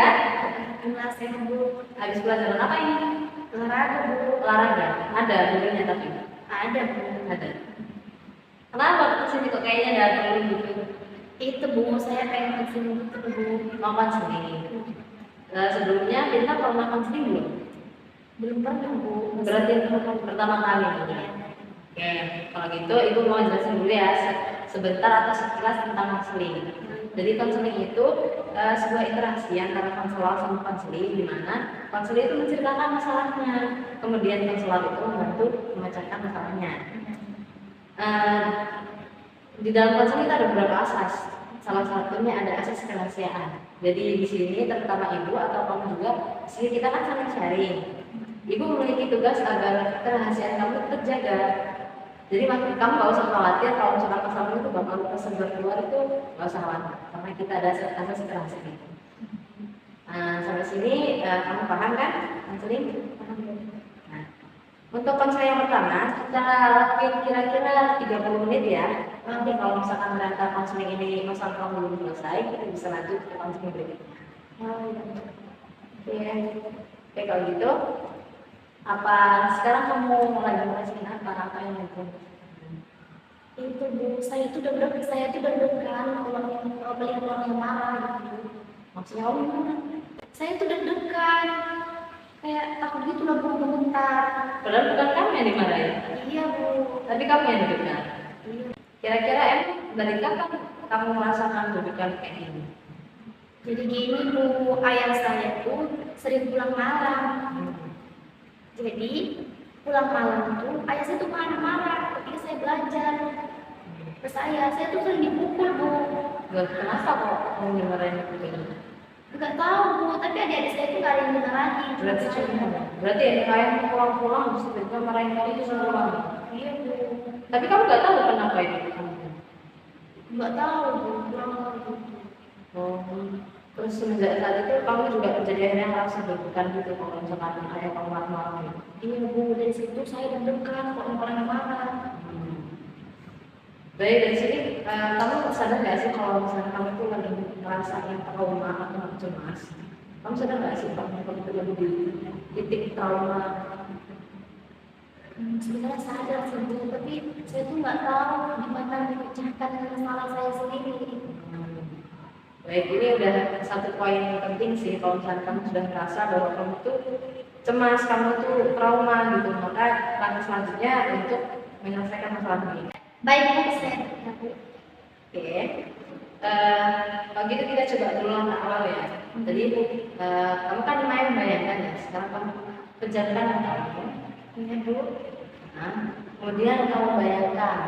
enggak? Enggak, saya Bu. Habis pelajaran apa ini? Olahraga Bu. Olahraga. Ada gurunya tapi. Ada Bu. Ada. Kenapa kesini kok kayaknya datang gitu? Itu Bu, saya pengen kesini gitu Bu. Mau konseling. Sebelumnya kita pernah konseling belum? Belum pernah Bu. Berarti pertama kali. Iya. Oke, kalau gitu Ibu mau jelasin dulu ya sebentar atau sekilas tentang konseling. Jadi konseling itu sebuah interaksi antara konselor sama konseling, di mana konseling itu menceritakan masalahnya, kemudian konselor itu membantu memecahkan masalahnya. Di dalam konseling itu ada beberapa asas. Salah satunya ada asas kerahasiaan. Jadi di sini terutama Ibu atau kamu juga, di sini kita kan saling sharing. Ibu memiliki tugas agar kerahasiaan kamu terjaga. Jadi kamu gak usah khawatir kalau misalkan masalah itu bakal tersebar keluar, itu gak usah khawatir karena kita ada asas kerahasiaan itu. Sampai sini kamu paham kan konseling? Nah, untuk konseling yang pertama kita lakuin kira-kira 30 menit ya. Nanti kalau misalkan ternyata konseling ini masalah kamu belum selesai, kita bisa lanjut ke konseling berikutnya. Oke, kalau gitu apa sekarang kamu lagi ngerasain apa yang itu? Itu Bu, saya tuh deg-degan kalau melihat orang yang marah gitu. Maksudnya kamu gimana? Saya tuh deg-degan, kayak takut gitu loh Bu, gemetar. Padahal bukan kamu yang dimarahin. Iya Bu. Tapi kamu yang deg-degan. Iya. Kira-kira dari kapan kamu merasakan deg-degan kayak gini? Jadi gini Bu, ayah saya tuh sering pulang malam. Jadi pulang malam tuh ayah saya tuh marah-marah ketika saya belajar. Terus saya tuh sering dipukul Bu. Gak kenapa kok kamu dimarahin begini? Nggak tahu Bu, tapi adik-adik saya tuh gak ada yang dimarahin. Berarti kayak pulang-pulang terus tiba-tiba marahin kamu itu semua. Iya Bu. Tapi kamu nggak tahu kenapa itu? Nggak tahu Bu, pulang gitu. Terus semenjak saat itu kamu juga kejadiannya ngerasa deg-degan gitu kalau misalkan ayah kamu marah-marah gitu? Iya Bu, dari situ saya deg-degan kalau orang yang marah. Baik, dari sini kamu sadar nggak sih kalau misalnya kamu itu lagi merasa yang trauma atau cemas? Kamu sadar nggak sih kalau kamu itu lagi di titik trauma? Sebenarnya sadar sih Bu, tapi saya tuh nggak tahu gimana memecahkan masalah saya sendiri. Baik, ini udah satu poin penting sih. Kalau misalnya kamu sudah merasa bahwa kamu tuh cemas, kamu tuh trauma gitu, maka langkah selanjutnya untuk menyelesaikan masalah ini. Baik Bu, saya Bu. Oke, kalau gitu kita coba dulu langkah awal ya. Jadi kamu kan lumayan membayangkan ya. Sekarang kamu pejamkan mata kamu. Iya Bu. Nah, kemudian kamu bayangkan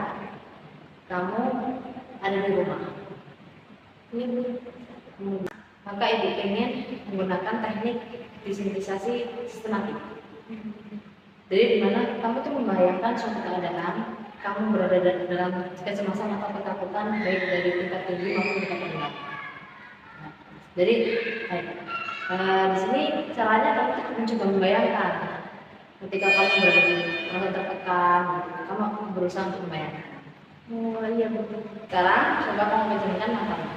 kamu ada di rumah. Iya Bu. Maka Ibu ingin menggunakan teknik desensitisasi sistematik. Jadi di mana kamu tuh membayangkan suatu keadaan kamu berada dalam kecemasan atau ketakutan baik dari tingkat tinggi maupun tingkat rendah. Jadi di sini caranya kamu tuh mencoba membayangkan ketika kamu berada di merasa tertekan, kamu berusaha untuk membayangkan. Oh iya Bu. Sekarang coba kamu pejamkan matamu.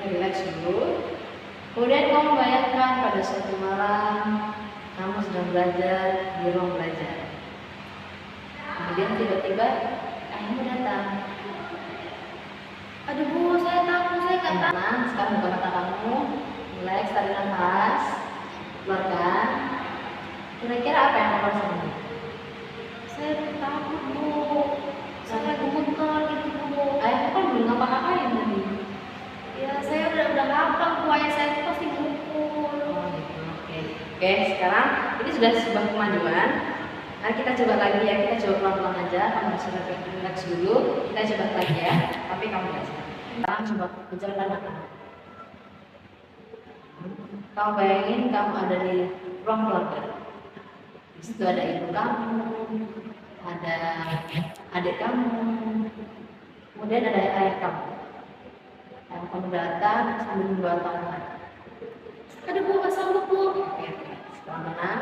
Relax dulu. Kemudian kamu bayangkan pada suatu malam kamu sedang belajar di ruang belajar. Kemudian tiba-tiba ayahmu datang. Aduh Bu, saya takut, saya nggak tahu. Nah, sekarang buka mata kamu, relax, tarik nafas, keluarkan. Kira-kira apa yang kamu rasakan? Saya takut Bu. Saya gemeter gitu Bu. Ayahmu kan belum ngapa-ngapain tadi. Ya saya udah hafal Bu, ayah saya tuh pasti mukul. Oke, sekarang ini sudah sebuah kemajuan. Nah, kita coba lagi ya, kita coba pelan-pelan aja. Kamu bisa relax dulu. Kita coba lagi ya, tapi kamu bisa. Sekarang coba pejamkan mata. Kamu bayangin kamu ada di ruang keluarga. Di situ ada ibu kamu, ada adik kamu, kemudian ada ayah kamu. Ayah kamu datang sambil membawa tongkat. Aduh Bu, nggak sanggup Bu. Oke, sekarang tenang.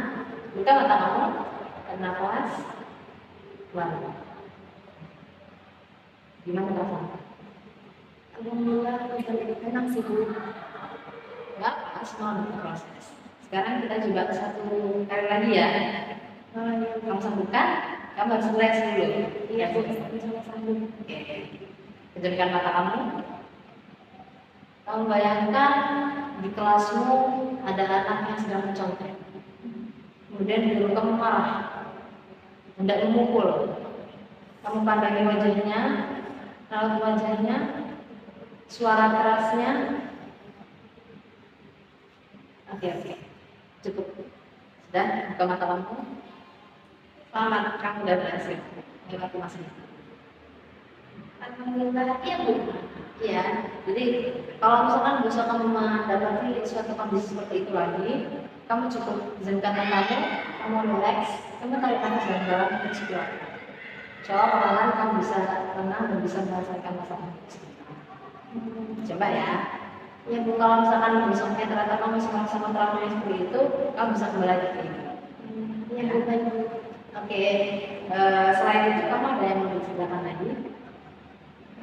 Buka mata kamu. Nafas, keluar. Gimana perasaan? Alhamdulillah, lebih tenang sih Bu. semua berproses. Sekarang kita coba satu kali lagi ya. Kamu sambungkan, kamu harus relax dulu. Iya Bu, sama sambung. Oke, pejamkan mata kamu. Kamu bayangkan di kelasmu ada anak yang sedang mencontek. Kemudian guru kamu marah, hendak memukul. Kamu pandangi wajahnya, raut wajahnya, suara kerasnya. Oke, cukup. Sudah, buka mata kamu. Selamat, kamu sudah berhasil. Terima kasih. Alhamdulillah, iya Bu. Iya, jadi kalau misalkan besok kamu mendapati suatu kondisi seperti itu lagi, kamu cukup izinkan matamu, kamu relax, kamu tarik nafas dalam-dalam, terus keluar. Coba perlahan kamu bisa tenang dan bisa menyelesaikan masalah. Coba ya. Ya Bu, kalau misalkan besoknya ternyata kamu sama-sama trauma yang seperti itu, kamu bisa kembali lagi ke ini. Iya Bu, baik Bu. Oke, selain itu kamu ada yang mau diceritakan lagi?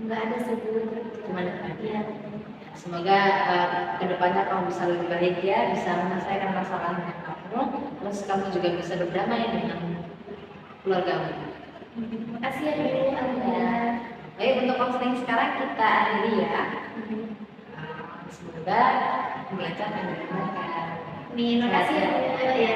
Enggak ada sih Bu. Gimana? Iya. Semoga kedepannya kamu bisa lebih baik ya, bisa menyelesaikan masalahnya kamu, terus kamu juga bisa berdamai dengan keluargamu. Makasih ya Bu. Alhamdulillah. Baik, untuk konseling sekarang kita akhiri ya. Semoga belajar dan mendengarkan. Amin. Makasih ya Bu. Ya.